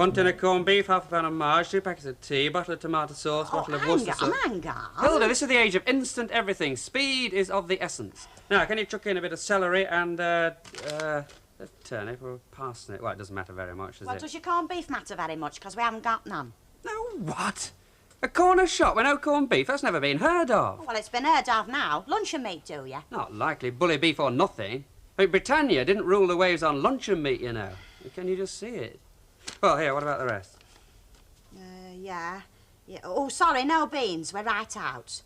1 tin of corned beef, half a pound of marge, 2 packets of tea, bottle of tomato sauce, bottle of Worcester sauce. Hang on. Hilda, this is the age of instant everything. Speed is of the essence. Now, can you chuck in a bit of celery and, a turnip or a parsnip? Well, it doesn't matter very much, does it? Well, does your corned beef matter very much? Because we haven't got none. No, what? A corner shop with no corned beef? That's never been heard of. Well, it's been heard of now. Luncheon meat, do you? Not likely. Bully beef or nothing. I mean, Britannia didn't rule the waves on luncheon meat, you know. Can you just see it? Well, here, what about the rest? Yeah. Oh, sorry, no beans. We're right out.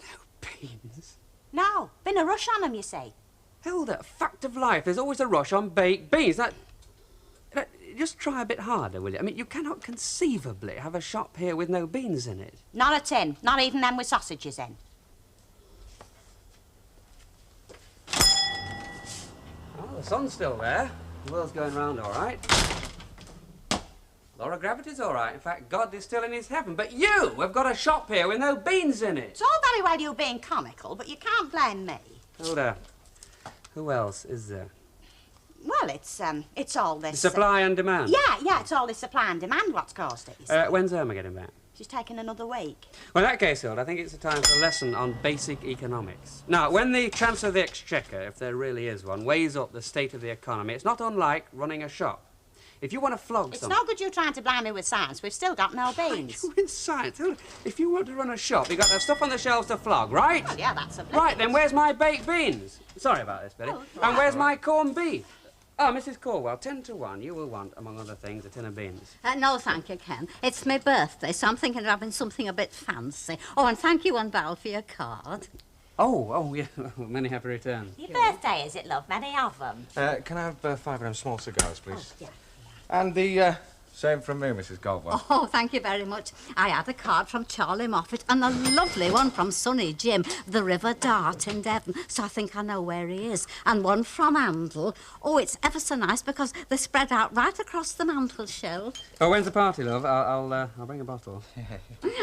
No beans? No, been a rush on them, you see. Hilda, fact of life, there's always a rush on baked beans. Just try a bit harder, will you? I mean, you cannot conceivably have a shop here with no beans in it. Not a tin, not even them with sausages in. Oh, the sun's still there. The world's going round all right. Law of gravity's all right. In fact, God is still in his heaven. But you have got a shop here with no beans in it. It's all very well you being comical, but you can't blame me. Hilda, who else is there? Well, it's all this... The supply and demand? Yeah, it's all this supply and demand what's caused it, you see. When's Irma getting back? She's taken another week. Well, in that case, Hilda, I think it's a time for a lesson on basic economics. Now, when the Chancellor of the Exchequer, if there really is one, weighs up the state of the economy, it's not unlike running a shop. If you want to flog It's no good you trying to blind me with science. We've still got no beans. You in science? Hilda, if you want to run a shop, you've got to have stuff on the shelves to flog, right? Well, yeah, that's a blessing. Right, then where's my baked beans? Sorry about this, Betty. Oh, and where's my corned beef? Oh, Mrs. Corwell, 10 to 1, you will want, among other things, a tin of beans. No, thank you, Ken. It's my birthday, so I'm thinking of having something a bit fancy. Oh, and thank you and Val for your card. Oh, yeah, many happy returns. Your birthday, is it, love? Many of them. Can I have 5 of them small cigars, please? Oh, yeah. And the same from me, Mrs. Goldwell. Oh, thank you very much. I had a card from Charlie Moffat and a lovely one from Sonny Jim, the River Dart in Devon, so I think I know where he is. And one from Handel. Oh, it's ever so nice because they're spread out right across the mantel shelf. Oh, when's the party, love? I'll bring a bottle.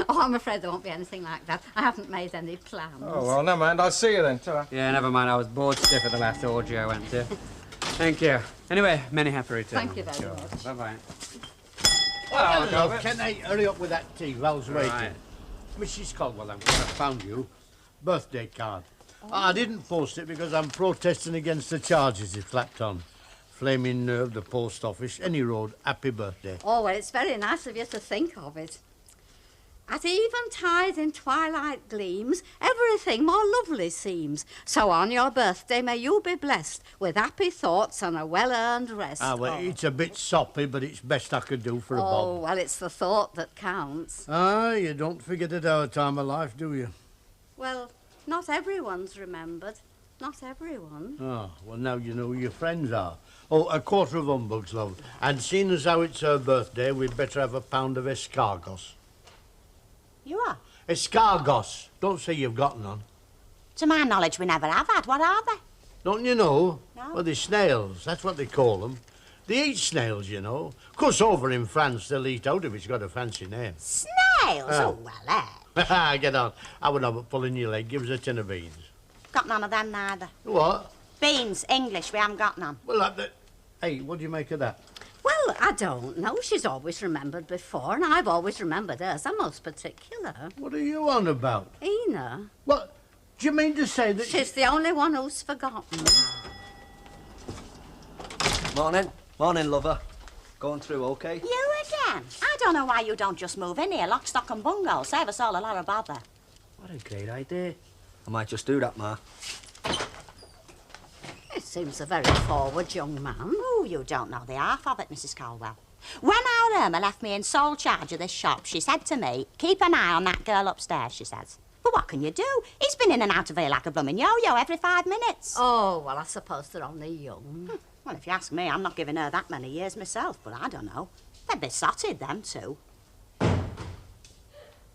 Oh, I'm afraid there won't be anything like that. I haven't made any plans. Oh, well, never mind. I'll see you then. Ta-ra. Yeah, never mind. I was bored stiff at the last orgy I went to. Thank you. Anyway, many happy returns. Thank you very much. Bye-bye. Hello, can I hurry up with that tea? Val's waiting. Right. Mrs. Caldwell, I'm glad I found you. Birthday card. I didn't post it because I'm protesting against the charges it slapped on. Flaming Nerve, the post office, any road, happy birthday. Oh, well, it's very nice of you to think of it. At eventide in twilight gleams, everything more lovely seems. So on your birthday may you be blessed with happy thoughts and a well-earned rest. Well, it's a bit soppy, but it's best I could do for a bob. Oh, well, it's the thought that counts. You don't forget at our time of life, do you? Well, not everyone's remembered. Not everyone. Oh, well, now you know who your friends are. Oh, a quarter of humbugs, love. And seeing as how it's her birthday, we'd better have a pound of escargots. You are? Escargots. Don't say you've got none. To my knowledge, we never have had. What are they? Don't you know? No. Well, they're snails. That's what they call them. They eat snails, you know. Of course, over in France, they'll eat out if it's got a fancy name. Snails? Oh, well, Get on. I would have it pulling your leg. Give us a tin of beans. Got none of them neither. What? Beans, English, we haven't got none. Well, hey, what do you make of that? Well, I don't know. She's always remembered before, and I've always remembered hers. I'm most particular. What are you on about? Ina. What? Do you mean to say that... She's the only one who's forgotten. Morning. Morning, lover. Going through okay? You again? I don't know why you don't just move in here, lock, stock and bungo. Save us all a lot of bother. What a great idea. I might just do that, Ma. He seems a very forward young man. Oh, you don't know the half of it, Mrs. Caldwell. When our Irma left me in sole charge of this shop, she said to me, keep an eye on that girl upstairs, she says. But what can you do? He's been in and out of here like a blooming yo-yo every 5 minutes. Oh, well, I suppose they're only young. Well, if you ask me, I'm not giving her that many years myself, but I don't know. They're besotted, them two.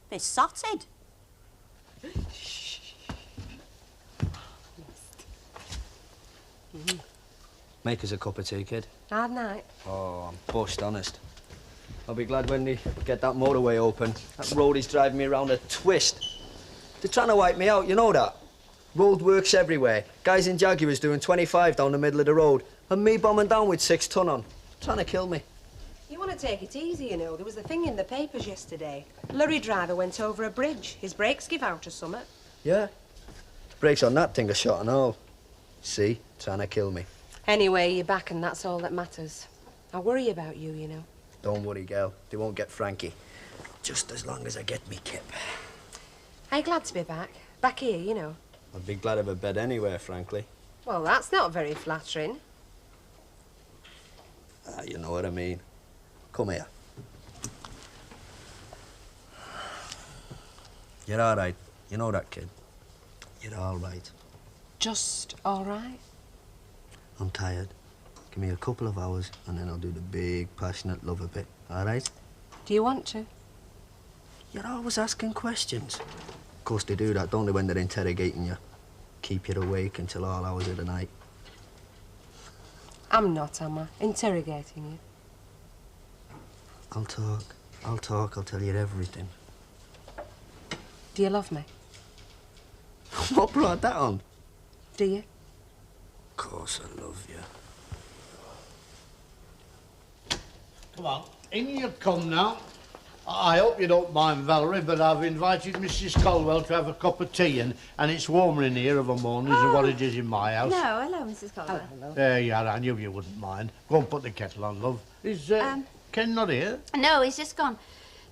Besotted. Make us a cup of tea, kid. Hard night. Oh, I'm bust, honest. I'll be glad when they get that motorway open. That road is driving me around a twist. They're trying to wipe me out, you know that? Road works everywhere. Guys in Jaguars doing 25 down the middle of the road. And me bombing down with 6 ton on. Trying to kill me. You want to take it easy, you know. There was a thing in the papers yesterday. Lorry driver went over a bridge. His brakes give out or something. Yeah. Brakes on that thing are shot and all. See? Trying to kill me. Anyway, you're back and that's all that matters. I worry about you, you know. Don't worry, girl. They won't get Frankie. Just as long as I get me kip. I'm glad to be back. Back here, you know. I'd be glad of a bed anywhere, frankly. Well, that's not very flattering. You know what I mean. Come here. You're all right. You know that, kid. You're all right. Just all right? I'm tired. Give me a couple of hours and then I'll do the big, passionate lover bit. All right? Do you want to? You're always asking questions. Of course they do that, don't they, when they're interrogating you? Keep you awake until all hours of the night. I'm not, am I? Interrogating you. I'll talk. I'll talk. I'll tell you everything. Do you love me? What brought that on? Do you? Of course I love you. Come on, in you come now. I hope you don't mind, Valerie, but I've invited Mrs. Colwell to have a cup of tea, and it's warmer in here of a morning than what it is in my house. No, hello, Mrs. Colwell. Hello. There you are, I knew you wouldn't mind. Go and put the kettle on, love. Is Ken not here? No, he's just gone.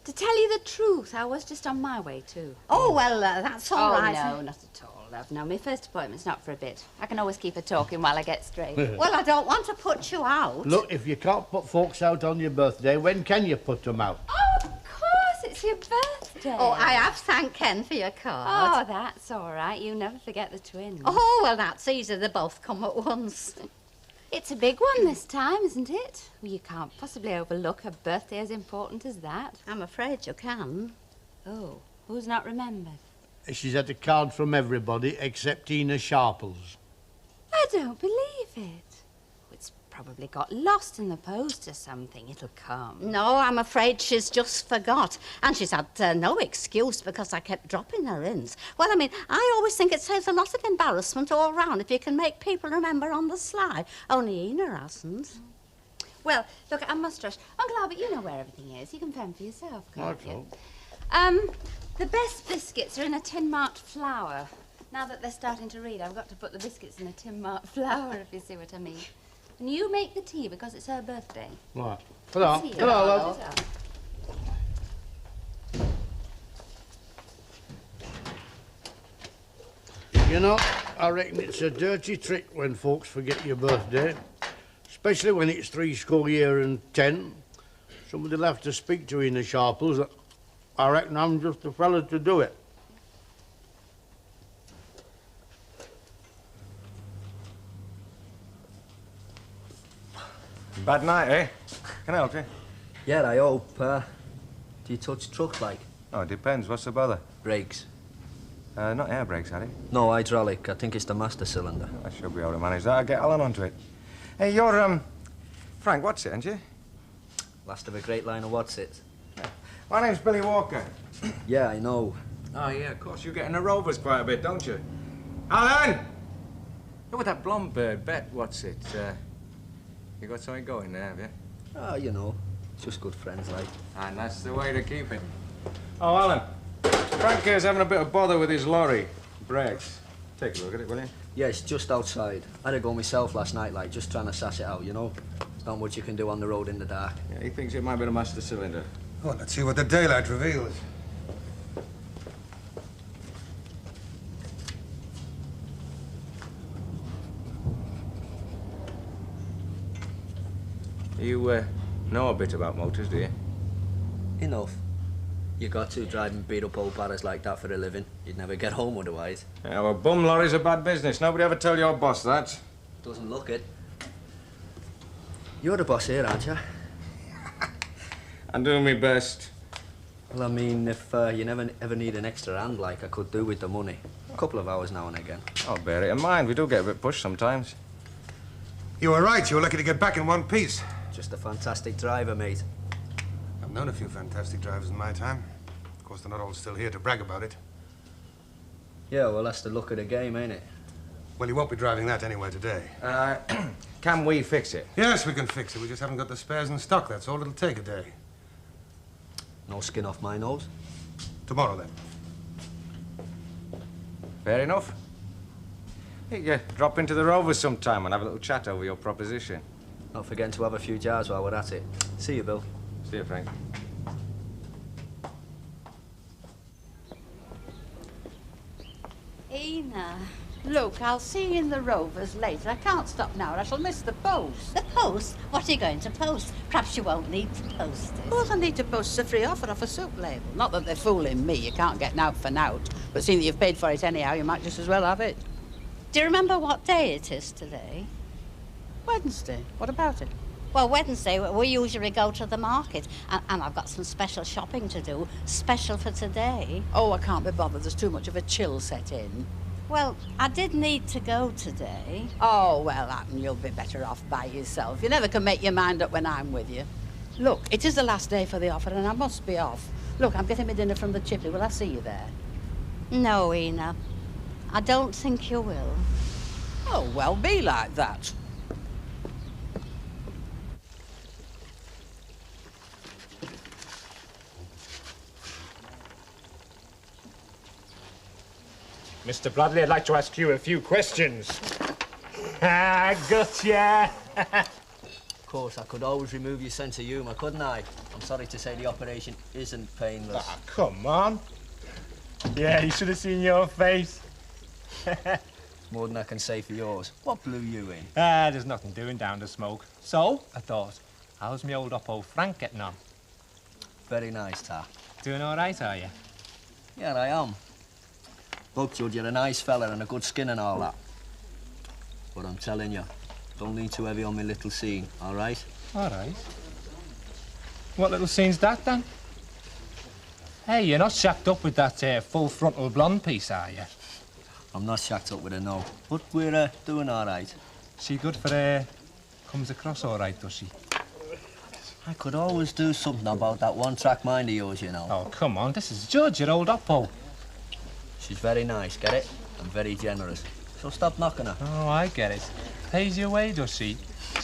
To tell you the truth, I was just on my way too. Oh, well, that's all right. No, not at all, love. No, my first appointment's not for a bit. I can always keep her talking while I get straight. Well, I don't want to put you out. Look, if you can't put folks out on your birthday, when can you put them out? Oh, of course, it's your birthday. Oh, I have thanked Ken for your Oh, card. that's all right. You never forget the twins. Oh, well, that's easy. They both come at once. It's a big one this time, isn't it? Well, you can't possibly overlook a birthday as important as that. I'm afraid you can. Oh, who's not remembered? She's had a card from everybody except Ina Sharples. I don't believe it. It's probably got lost in the post or something. It'll come. No, I'm afraid she's just forgot. And she's had no excuse because I kept dropping her in. Well, I mean, I always think it saves a lot of embarrassment all round if you can make people remember on the sly. Only Ina hasn't. Well, look, I must rush. Uncle Albert, you know where everything is. You can fend for yourself, can't I you? The best biscuits are in a tin marked flour. Now that they're starting to read, I've got to put the biscuits in a tin marked flour, if you see what I mean. And you make the tea because it's her birthday. Right. Hello. See you. Hello, love. You know, I reckon it's a dirty trick when folks forget your birthday, especially when it's 70 and 10. Somebody'll have to speak to Ina Sharples. I reckon I'm just the fella to do it. Bad night, eh? Can I help you? Yeah, I hope. Do you touch truck like? Oh, it depends. What's the bother? Brakes. Not air brakes, Harry. No, hydraulic. I think it's the master cylinder. I should be able to manage that. I'll get Alan onto it. Hey, you're, Frank, what's it, aren't you? Last of a great line of what's it? My name's Billy Walker. Yeah, I know. Oh, yeah, of course. You get in the Rovers quite a bit, don't you? Alan! Look at that blonde bird, Bet. What's it? You got something going there, have you? Oh, you know. Just good friends, like. And that's the way to keep it. Oh, Alan. Frank here's having a bit of bother with his lorry. Brakes. Take a look at it, will you? Yeah, it's just outside. I had to go myself last night, like, just trying to sass it out, you know? There's not much you can do on the road in the dark. Yeah, he thinks it might be the master cylinder. Well, let's see what the daylight reveals. You, know a bit about motors, do you? Enough. You got to driving beat up old barras like that for a living. You'd never get home otherwise. Yeah, well, bum lorry's a bad business. Nobody ever tell your boss that. Doesn't look it. You're the boss here, aren't you? I'm doing my best. Well, I mean, if you never ever need an extra hand like I could do with the money. A couple of hours now and again. I'll bear it in mind. We do get a bit pushed sometimes. You were right. You were lucky to get back in one piece. Just a fantastic driver, mate. I've known a few fantastic drivers in my time. Of course, they're not all still here to brag about it. Yeah, well, that's the luck of the game, ain't it? Well, you won't be driving that anywhere today. Can we fix it? Yes, we can fix it. We just haven't got the spares in stock, that's all. It'll take a day. No skin off my nose. Tomorrow, then. Fair enough. You can drop into the Rovers sometime and have a little chat over your proposition. Not forgetting to have a few jars while we're at it. See you, Bill. See you, Frank. Ina, look, I'll see you in the Rovers later. I can't stop now or I shall miss the post. The post? What are you going to post? Perhaps you won't need to post it. Of course I need to post a free offer off a soup label. Not that they're fooling me, you can't get nout for nout. But seeing that you've paid for it anyhow, you might just as well have it. Do you remember what day it is today? Wednesday. What about it? Well, Wednesday, we usually go to the market, and I've got some special shopping to do, special for today. Oh, I can't be bothered. There's too much of a chill set in. Well, I did need to go today. Oh, well, Atten, you'll be better off by yourself. You never can make your mind up when I'm with you. Look, it is the last day for the offer, and I must be off. Look, I'm getting my dinner from the chippy. Will I see you there? No, Ina. I don't think you will. Oh, well, be like that. Mr. Bradley, I'd like to ask you a few questions. Ah, gotcha! Of course, I could always remove your sense of humour, couldn't I? I'm sorry to say the operation isn't painless. Ah, come on. Yeah, you should have seen your face. More than I can say for yours. What blew you in? Ah, there's nothing doing down the smoke. So, I thought, how's me old Oppo Frank getting on? Very nice, Tar. Doing all right, are you? Yeah, I am. Look, Jud, you're a nice fella and a good skin and all that. But I'm telling you, don't lean too heavy on my little scene, all right? All right. What little scene's that, then? Hey, you're not shacked up with that full frontal blonde piece, are you? I'm not shacked up with her, no. But we're doing all right. She good for comes across all right, does she? I could always do something about that one-track mind of yours, you know. Oh, come on, this is Judge, your old Oppo. She's very nice, get it? And very generous. So stop knocking her. Oh, I get it. Pays your way, does she?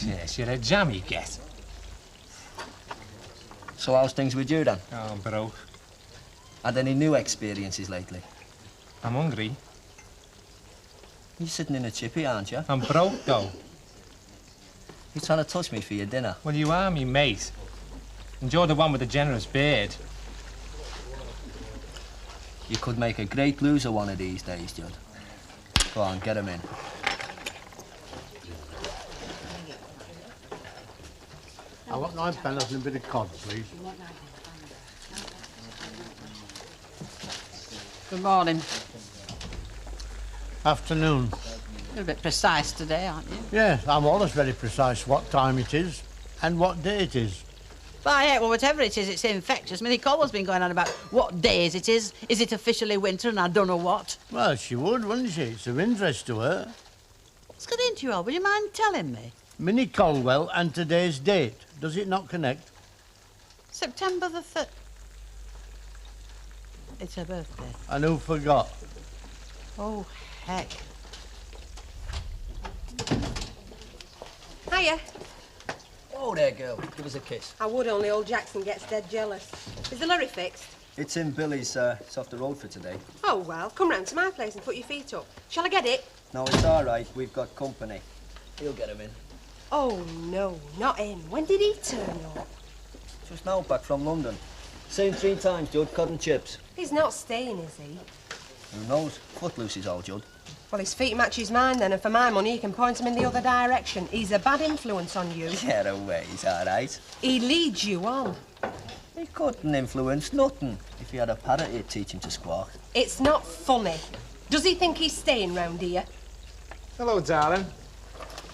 Yes, you're a jammy get. So how's things with you, then? Oh, I'm broke. Had any new experiences lately? I'm hungry. You're sitting in a chippy, aren't you? I'm broke, though. You're trying to touch me for your dinner. Well, you are me mate. And you're the one with the generous beard. You could make a great loser one of these days, Judd. Go on, get him in. I want 9 penn'orth and a bit of cod, please. Good morning. Afternoon. You're a bit precise today, aren't you? Yes, I'm always very precise what time it is and what day it is. Why, yeah, well, whatever it is, it's infectious. Minnie Caldwell's been going on about what days it is. Is it officially winter and I don't know what? Well, she would, wouldn't she? It's of interest to her. What's got into you all? Would you mind telling me? Minnie Caldwell and today's date. Does it not connect? September the 3rd. It's her birthday. And who forgot? Oh, heck. Hiya. Oh, there, girl. Give us a kiss. I would, only old Jackson gets dead jealous. Is the lorry fixed? It's in Billy's. It's off the road for today. Oh, well, come round to my place and put your feet up. Shall I get it? No, it's all right. We've got company. He'll get him in. Oh, no, not him. When did he turn up? Just now, back from London. Same 3 times, Judd. Cod and chips. He's not staying, is he? Who knows? Footloose is all, Judd. Well, his feet match his mind then, and for my money, you can point him in the other direction. He's a bad influence on you. Get away, he's all right. He leads you on. He couldn't influence nothing. If he had a parrot, he'd teach him to squawk. It's not funny. Does he think he's staying round here? Hello, darling.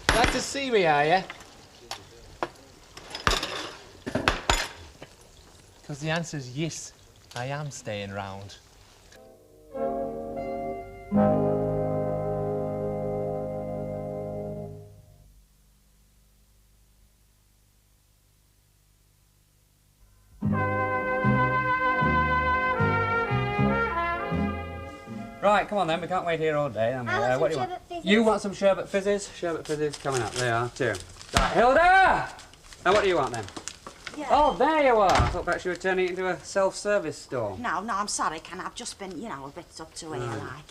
Glad to see me, are you? Because the answer's yes, I am staying round. Right, come on then, we can't wait here all day. What do you want? You want some sherbet fizzes? Sherbet fizzes coming up, they are too. Right, Hilda! Now what do you want then? Yeah. Oh, there you are. I thought perhaps you were turning it into a self-service store. No, I'm sorry, Ken. I've just been, a bit up to here, like.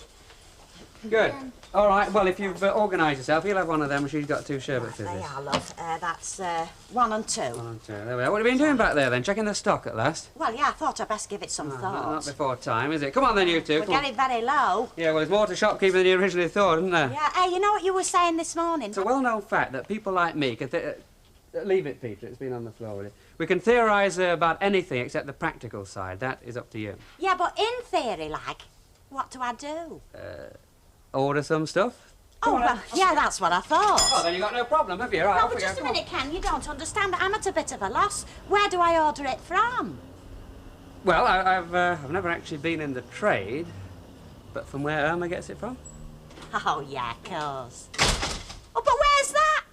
Good. All right, well, if you've organised yourself, you'll have one of them. She's got 2 sherbet fizzes. They are, love. That's 1 and 2. 1 and 2. There we are. What have you been doing back there then? Checking the stock at last? Well, yeah, I thought I'd best give it some thought. Not before time, is it? Come on then, you two. We're getting very low. Yeah, well, there's more to shopkeeping than you originally thought, isn't there? Yeah, hey, you know what you were saying this morning? It's a well-known fact that people like me can... leave it, Peter. It's been on the floor with it. We can theorise about anything except the practical side. That is up to you. Yeah, but in theory, like, what do I do? Order some stuff? Oh, well, yeah, that's what I thought. Oh, then you got no problem, have you? Right, No, off but we just go. a minute, Ken, you don't understand. I'm at a bit of a loss. Where do I order it from? Well, I've never actually been in the trade, but from where Irma gets it from? Oh, yeah, of course. Oh, but where's that?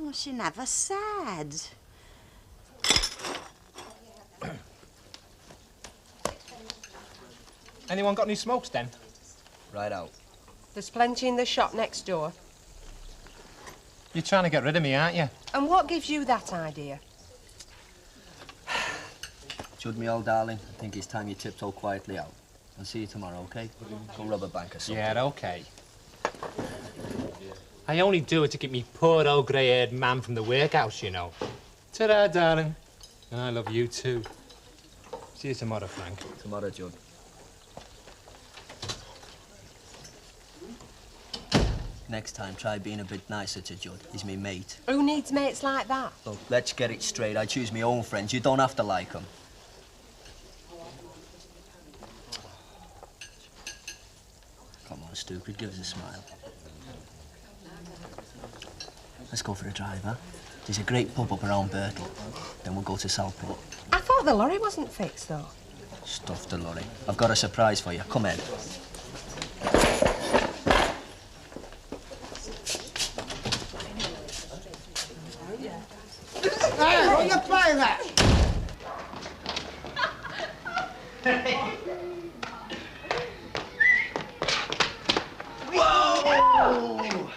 Oh, she never said. Anyone got any smokes then? Right out. There's plenty in the shop next door. You're trying to get rid of me, aren't you? And what gives you that idea? Judd, me old darling, I think it's time you tiptoe quietly out. I'll see you tomorrow, OK? Go rob a bank or something. Yeah, OK. I only do it to keep me poor old grey-haired man from the workhouse, you know. Ta-da, darling. And I love you too. See you tomorrow, Frank. Tomorrow, Judd. Next time, try being a bit nicer to Judd. He's me mate. Who needs mates like that? Look, let's get it straight. I choose my own friends. You don't have to like them. Come on, stupid. Give us a smile. Let's go for a drive, huh? There's a great pub up around Birtle. Then we'll go to Southport. I thought the lorry wasn't fixed, though. Stuff the lorry. I've got a surprise for you. Come in. Hey, what are you playing at? Whoa!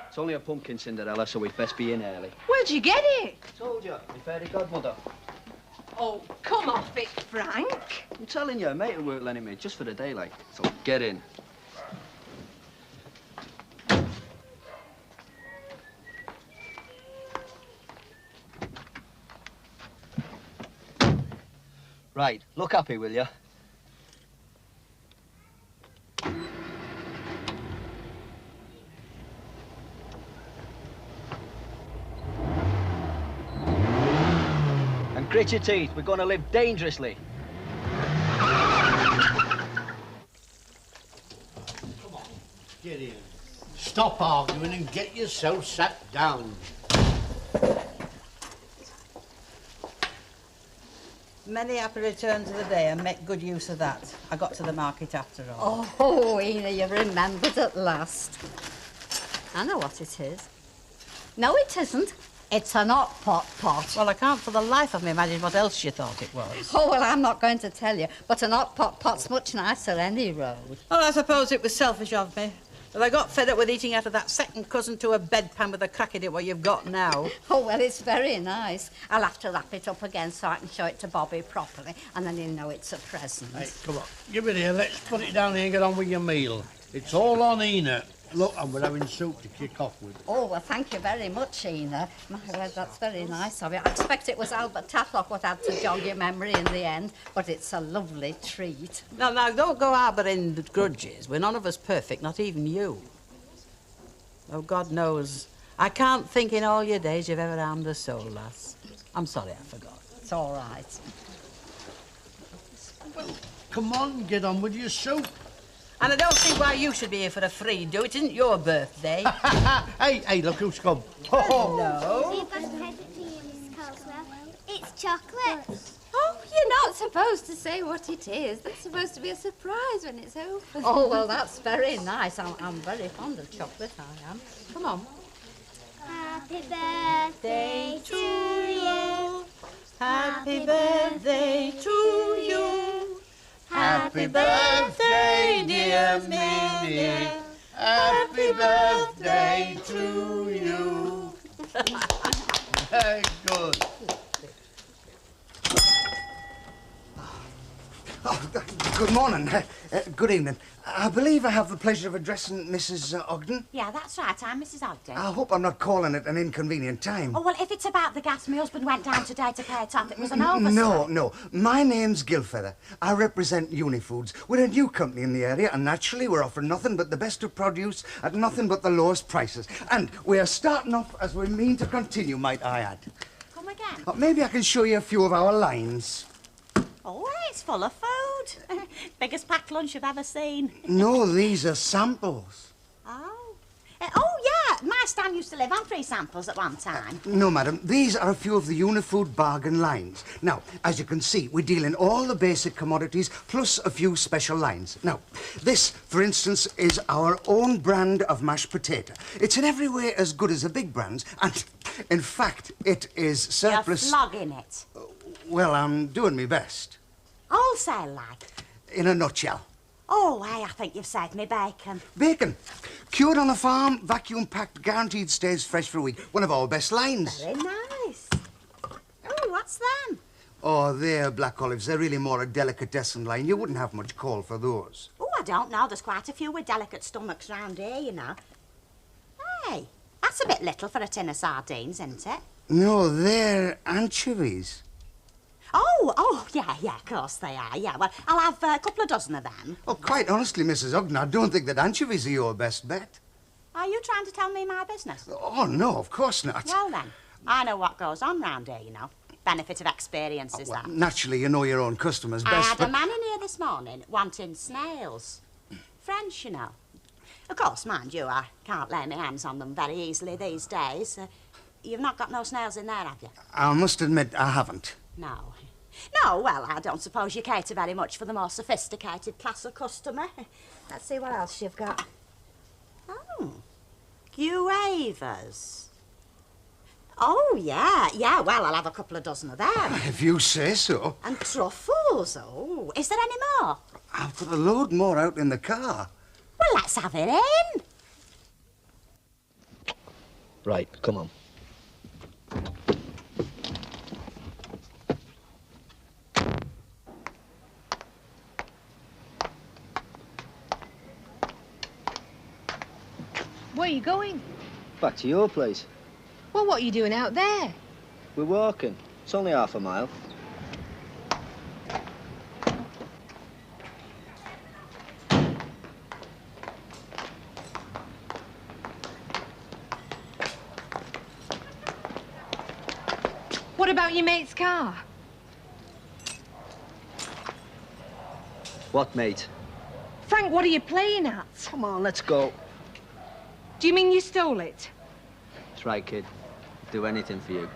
It's only a pumpkin, Cinderella, so we'd best be in early. Where'd you get it? Told you, my fairy godmother. Oh, come off it, Frank. I'm telling you, mate will work lending me just for the day, like. So get in. Right, look happy, will you? And grit your teeth, we're gonna live dangerously. Come on, get in. Stop arguing and get yourself sat down. Many happy returns of the day and make good use of that. I got to the market after all. Oh, Ina, you remembered at last. I know what it is. No, it isn't. It's an hot pot. Well, I can't for the life of me imagine what else you thought it was. Oh, well, I'm not going to tell you, but an hot pot's much nicer any road. Well, I suppose it was selfish of me. But I got fed up with eating out of that second cousin to a bedpan with a crack in it what you've got now. Oh, well, it's very nice. I'll have to wrap it up again so I can show it to Bobby properly, and then he'll know it's a present. Hey, come on, give it here. Let's put it down here and get on with your meal. It's all on Ina. Look, and we're having soup to kick off with. Oh, well, thank you very much, Ina. My word, that's very nice of you. I expect it was Albert Tatlock what had to jog your memory in the end, but it's a lovely treat. Now, don't go harbouring grudges. We're none of us perfect, not even you. Oh, God knows. I can't think in all your days you've ever harmed a soul, lass. I'm sorry I forgot. It's all right. Well, come on, get on with your soup. And I don't see why you should be here for a free do. It isn't your birthday. Hey, look who's come. No. It's chocolate. Oh, you're not supposed to say what it is. That's supposed to be a surprise when it's open. Oh, well, that's very nice. I'm very fond of chocolate, I am. Come on. Happy birthday to you. Happy birthday to you. Happy birthday, dear Minnie. Happy birthday to you. Very good. Oh, good morning. Good evening. I believe I have the pleasure of addressing Mrs. Ogden. Yeah, that's right. I'm Mrs. Ogden. I hope I'm not calling at an inconvenient time. Oh, well, if it's about the gas, my husband went down today to pay it off. It was an oversight. No. My name's Gilfeather. I represent Unifoods. We're a new company in the area, and naturally we're offering nothing but the best of produce at nothing but the lowest prices. And we're starting off as we mean to continue, might I add. Come again? Maybe I can show you a few of our lines. Oh, it's full of food. Biggest packed lunch I've ever seen. No, these are samples. Oh. Oh, yeah. My stand used to live on 3 samples at one time. No, madam. These are a few of the Unifood bargain lines. Now, as you can see, we deal in all the basic commodities, plus a few special lines. Now, this, for instance, is our own brand of mashed potato. It's in every way as good as the big brands, and, in fact, it is surplus... You're flogging it. Well, I'm doing my best. Wholesale, like? In a nutshell. Oh, I think you've saved me bacon. Bacon. Cured on the farm, vacuum-packed, guaranteed stays fresh for a week. One of our best lines. Very nice. Oh, what's them? Oh, they're black olives. They're really more a delicatessen line. You wouldn't have much call for those. Oh, I don't know. There's quite a few with delicate stomachs round here, you know. Hey, that's a bit little for a tin of sardines, isn't it? No, they're anchovies. Oh, yeah, of course they are. Yeah, well, I'll have a couple of dozen of them. Oh, quite honestly, Mrs. Ogden, I don't think that anchovies are your best bet. Are you trying to tell me my business? Oh, no, of course not. Well, then, I know what goes on round here, you know. Benefit of experience is that. Naturally, you know your own customers I best, had but... a man in here this morning wanting snails. French, you know. Of course, mind you, I can't lay my hands on them very easily these days. You've not got no snails in there, have you? I must admit, I haven't. No. No, well, I don't suppose you cater very much for the more sophisticated class of customer. Let's see what else you've got. Oh, guavas. Oh, yeah, well, I'll have a couple of dozen of them. If you say so. And truffles, oh. Is there any more? I've got a load more out in the car. Well, let's have it in. Right, come on. Where are you going? Back to your place. Well, what are you doing out there? We're walking. It's only half a mile. What about your mate's car? What, mate? Frank, what are you playing at? Come on, let's go. Do you mean you stole it? That's right, kid. Do anything for you.